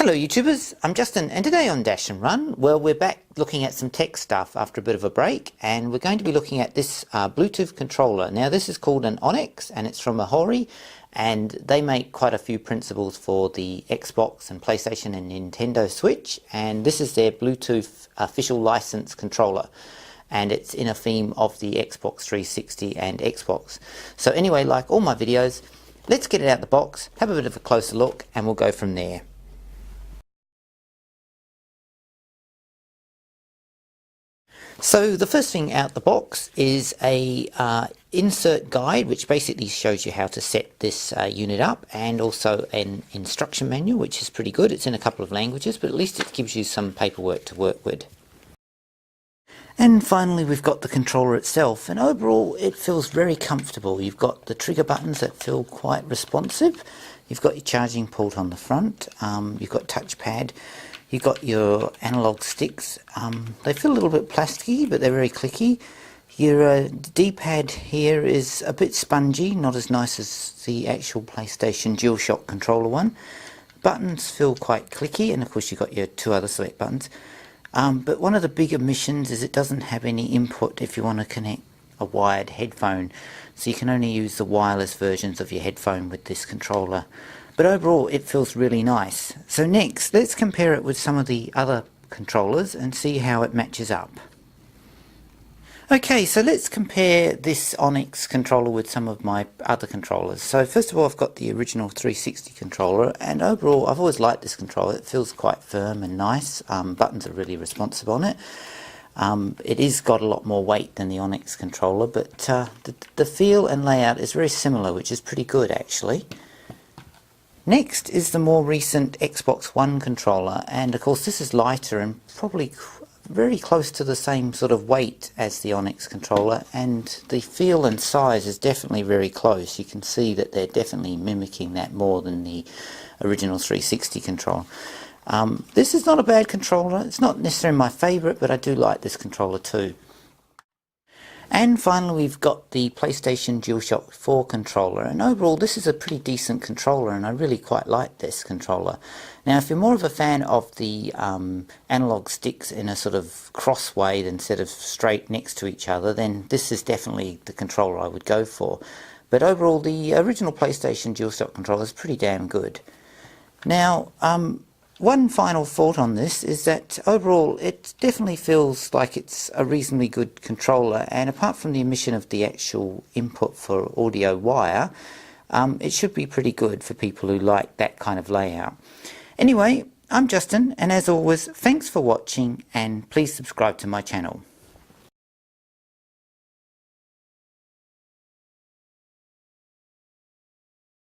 Hello YouTubers, I'm Justin and today on Dashandrun, well we're back looking at some tech stuff after a bit of a break, and we're going to be looking at this Bluetooth controller. Now this is called an ONYX and it's from a HORI, and they make quite a few principles for the Xbox and PlayStation and Nintendo Switch, and this is their Bluetooth official license controller. And it's in a theme of the Xbox 360 and Xbox. So anyway, like all my videos, let's get it out of the box, have a bit of a closer look, and we'll go from there. So the first thing out the box is a insert guide, which basically shows you how to set this unit up, and also an instruction manual, which is pretty good. It's in a couple of languages, but at least it gives you some paperwork to work with. And finally we've got the controller itself, and overall it feels very comfortable. You've got the trigger buttons that feel quite responsive. You've got your charging port on the front, you've got touchpad. You've got your analog sticks. They feel a little bit plasticky, but they're very clicky. Your D-pad here is a bit spongy, not as nice as the actual PlayStation DualShock controller one. Buttons feel quite clicky, and of course you've got your two other select buttons. But one of the big omissions is it doesn't have any input if you want to connect a wired headphone. So you can only use the wireless versions of your headphone with this controller. But overall it feels really nice. So next, let's compare it with some of the other controllers and see how it matches up. Okay, so let's compare this ONYX controller with some of my other controllers. So first of all, I've got the original 360 controller, and overall I've always liked this controller. It feels quite firm and nice. Buttons are really responsive on it. It is got a lot more weight than the ONYX controller, but the feel and layout is very similar, which is pretty good actually. Next is the more recent Xbox One controller, and of course this is lighter and probably very close to the same sort of weight as the ONYX controller, and the feel and size is definitely very close. You can see that they're definitely mimicking that more than the original 360 controller. This is not a bad controller. It's not necessarily my favourite, but I do like this controller too. And finally we've got the PlayStation DualShock 4 controller, and overall this is a pretty decent controller, and I really quite like this controller. Now if you're more of a fan of the analog sticks in a sort of cross way instead of straight next to each other, then this is definitely the controller I would go for. But overall the original PlayStation DualShock controller is pretty damn good. Now one final thought on this is that overall it definitely feels like it's a reasonably good controller, and apart from the omission of the actual input for audio wire, it should be pretty good for people who like that kind of layout. Anyway, I'm Justin, and as always, thanks for watching, and please subscribe to my channel.